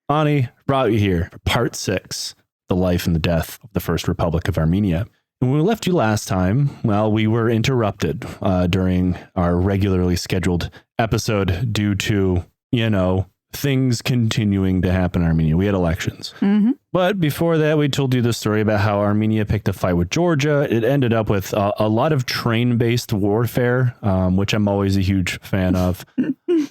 Ani brought you here for part 6, the life and the death of the First Republic of Armenia. And when we left you last time, well, we were interrupted during our regularly scheduled episode due to, things continuing to happen in Armenia. We had elections. Mm-hmm. But before that, we told you the story about how Armenia picked a fight with Georgia. It ended up with a lot of train-based warfare, which I'm always a huge fan of,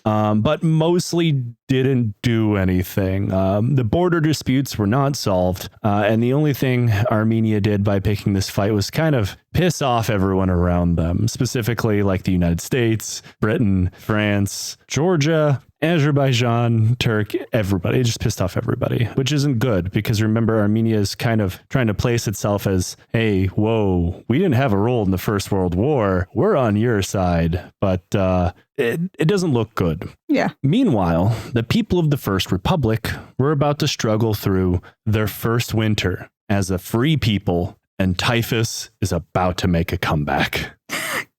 but mostly didn't do anything. The border disputes were not solved, and the only thing Armenia did by picking this fight was kind of piss off everyone around them, specifically like the United States, Britain, France, Georgia, Azerbaijan, Turkey, everybody. It just pissed off everybody, which isn't good because remember, Armenia is kind of trying to place itself as, hey, whoa, we didn't have a role in the First World War. We're on your side. But it doesn't look good. Yeah. Meanwhile, the people of the First Republic were about to struggle through their first winter as a free people, and typhus is about to make a comeback.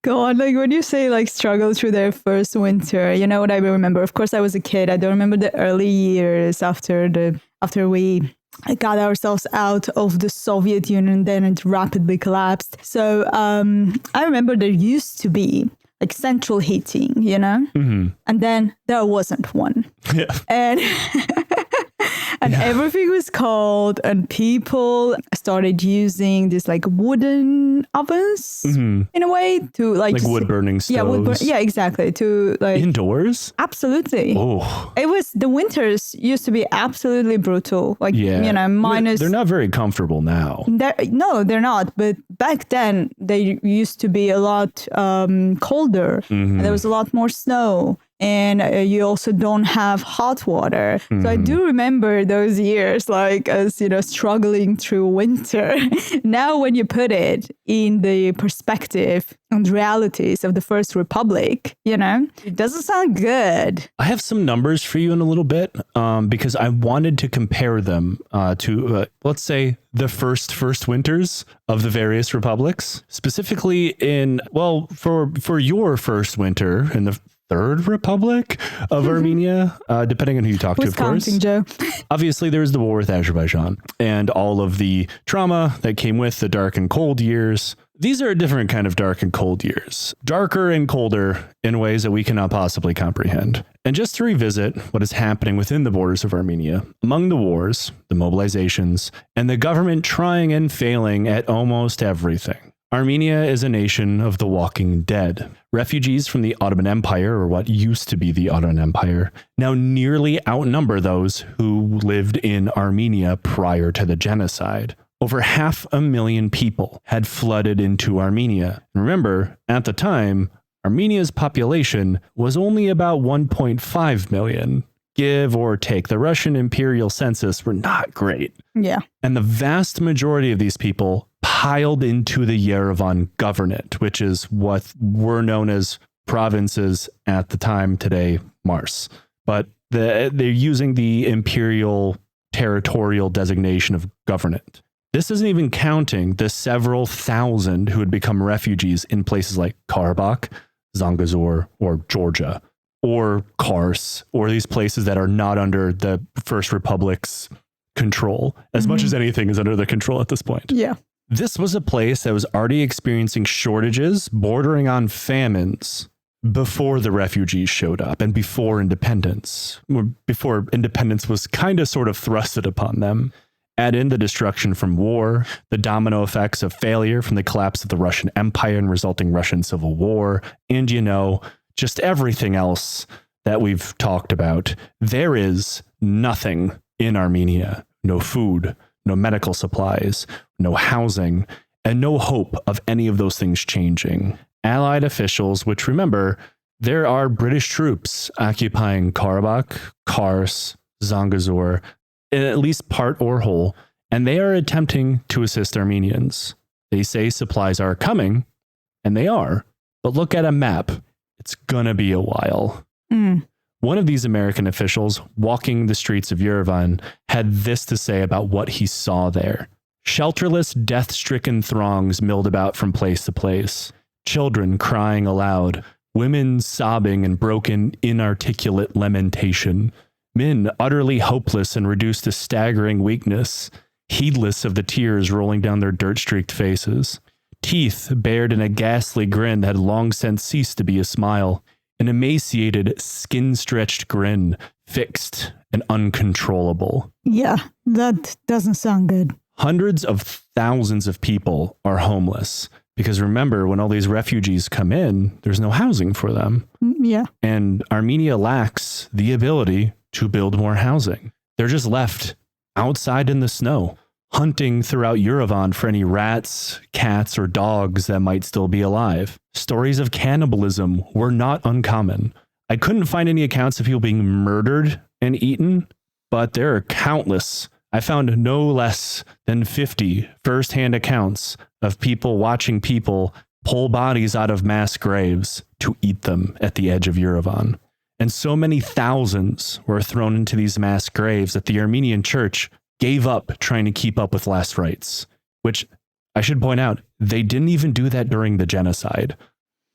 God, like when you say like struggle through their first winter, you know what I remember? Of course, I was a kid. I don't remember the early years after we got ourselves out of the Soviet Union, then it rapidly collapsed. So I remember there used to be like central heating, mm-hmm. And then there wasn't one. Yeah. And everything was cold, and people started using these like wooden ovens in a way to like wood burning stoves. Yeah, exactly. To like indoors. Absolutely. Oh, the winters used to be absolutely brutal. Like minus. They're not very comfortable now. No, they're not. But back then they used to be a lot colder. Mm-hmm. And there was a lot more snow. And you also don't have hot water. Mm-hmm. So I do remember those years, like as, struggling through winter. Now, when you put it in the perspective and realities of the First Republic, it doesn't sound good. I have some numbers for you in a little bit because I wanted to compare them to, let's say, the first winters of the various republics, specifically for your first winter in the Third Republic of Armenia, depending on who you talk to, of course. Joe. Obviously, there was the war with Azerbaijan and all of the trauma that came with the dark and cold years. These are a different kind of dark and cold years, darker and colder in ways that we cannot possibly comprehend. And just to revisit what is happening within the borders of Armenia, among the wars, the mobilizations, and the government trying and failing at almost everything, Armenia is a nation of the walking dead. Refugees from the Ottoman Empire, or what used to be the Ottoman Empire, now nearly outnumber those who lived in Armenia prior to the genocide. Over 500,000 people had flooded into Armenia. And remember, at the time, Armenia's population was only about 1.5 million. Give or take. The Russian imperial census were not great. Yeah. And the vast majority of these people piled into the Yerevan Governorate, which is what were known as provinces at the time, today Mars. But they're using the imperial territorial designation of governorate. This isn't even counting the several thousand who had become refugees in places like Karabakh, Zangezur, or Georgia, or Kars, or these places that are not under the First Republic's control, as much as anything is under their control at this point. Yeah. This was a place that was already experiencing shortages bordering on famines before the refugees showed up and before independence was kind of sort of thrusted upon them. Add in the destruction from war, the domino effects of failure from the collapse of the Russian Empire and resulting Russian Civil War, and just everything else that we've talked about. There is nothing in Armenia. No food, no medical supplies, no housing, and no hope of any of those things changing. Allied officials, which remember, there are British troops occupying Karabakh, Kars, Zangezur, in at least part or whole, and they are attempting to assist Armenians. They say supplies are coming, and they are, but look at a map. It's gonna be a while. One of these American officials walking the streets of Yerevan had this to say about what he saw there. Shelterless, death-stricken throngs milled about from place to place. Children crying aloud. Women sobbing in broken, inarticulate lamentation. Men utterly hopeless and reduced to staggering weakness, heedless of the tears rolling down their dirt-streaked faces. Teeth bared in a ghastly grin that had long since ceased to be a smile. An emaciated, skin-stretched grin, fixed and uncontrollable. Yeah, that doesn't sound good. Hundreds of thousands of people are homeless. Because remember, when all these refugees come in, there's no housing for them. Yeah. And Armenia lacks the ability to build more housing. They're just left outside in the snow, hunting throughout Yerevan for any rats, cats, or dogs that might still be alive. Stories of cannibalism were not uncommon. I couldn't find any accounts of people being murdered and eaten, but there are countless. I found no less than 50 first-hand accounts of people watching people pull bodies out of mass graves to eat them at the edge of Yerevan. And so many thousands were thrown into these mass graves that the Armenian church gave up trying to keep up with last rites, which I should point out, they didn't even do that during the genocide.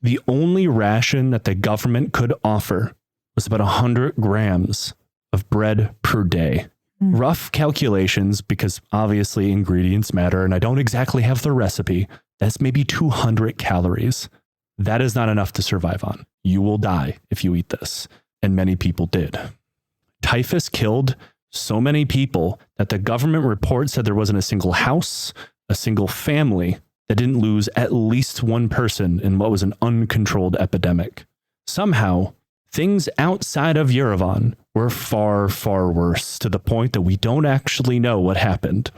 The only ration that the government could offer was about 100 grams of bread per day. Rough calculations, because obviously ingredients matter, and I don't exactly have the recipe, that's maybe 200 calories. That is not enough to survive on. You will die if you eat this. And many people did. Typhus killed so many people that the government report said there wasn't a single house, a single family that didn't lose at least one person in what was an uncontrolled epidemic. Somehow, things outside of Yerevan were far, far worse, to the point that we don't actually know what happened.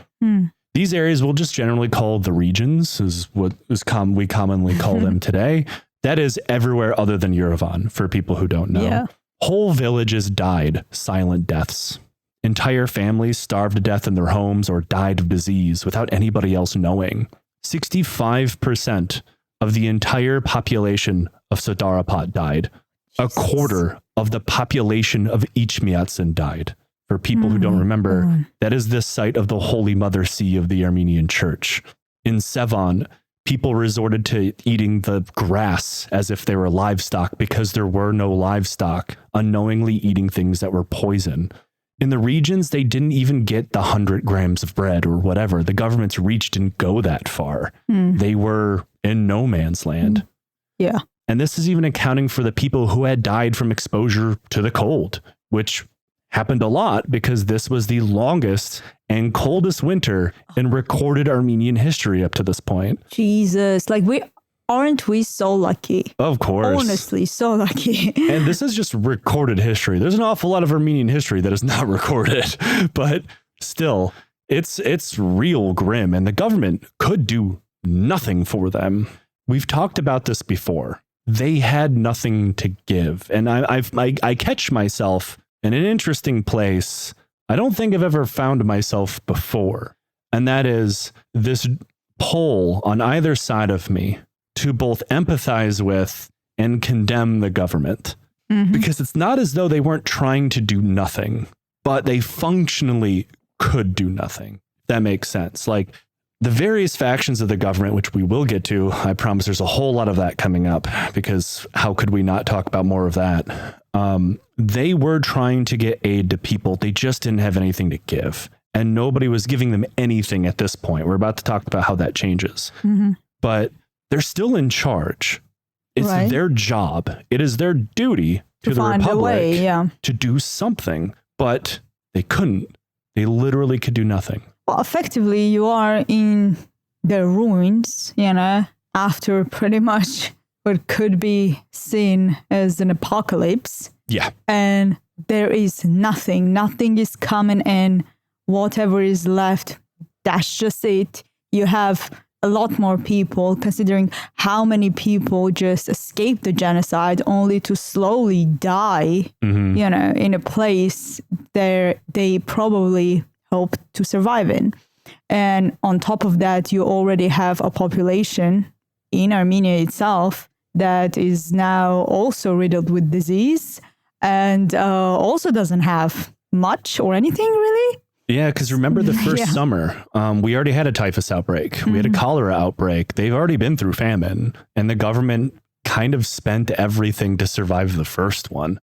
These areas we'll just generally call the regions, is what we commonly call them today. That is everywhere other than Yerevan, for people who don't know. Yeah. Whole villages died silent deaths. Entire families starved to death in their homes or died of disease without anybody else knowing. 65% of the entire population of Sadarapat died. A quarter of the population of Ichmiatsin died. For people who don't remember, that is the site of the Holy Mother See of the Armenian Church. In Sevan, people resorted to eating the grass as if they were livestock because there were no livestock, unknowingly eating things that were poison. In the regions, they didn't even get the 100 grams of bread or whatever. The government's reach didn't go that far. They were in no man's land. Yeah. And this is even accounting for the people who had died from exposure to the cold, which happened a lot because this was the longest and coldest winter in recorded Armenian history up to this point. Jesus, like aren't we so lucky? Of course. Honestly, so lucky. And this is just recorded history. There's an awful lot of Armenian history that is not recorded, but still, it's real grim, and the government could do nothing for them. We've talked about this before. They had nothing to give, and I catch myself in an interesting place I don't think I've ever found myself before, and that is this pull on either side of me to both empathize with and condemn the government. Because it's not as though they weren't trying to do nothing, but they functionally could do nothing. That makes sense. Like the various factions of the government, which we will get to, I promise there's a whole lot of that coming up, because how could we not talk about more of that? They were trying to get aid to people. They just didn't have anything to give. And nobody was giving them anything at this point. We're about to talk about how that changes. But they're still in charge. It's their job. It is their duty to the Republic to do something. But they couldn't. They literally could do nothing. Well, effectively, you are in the ruins, after pretty much what could be seen as an apocalypse. Yeah. And there is nothing. Nothing is coming in. Whatever is left, that's just it. You have a lot more people, considering how many people just escaped the genocide only to slowly die, in a place that they probably hoped to survive in. And on top of that, you already have a population in Armenia itself that is now also riddled with disease and also doesn't have much or anything really. Yeah, because remember the first summer, we already had a typhus outbreak. We had a cholera outbreak. They've already been through famine, and the government kind of spent everything to survive the first one.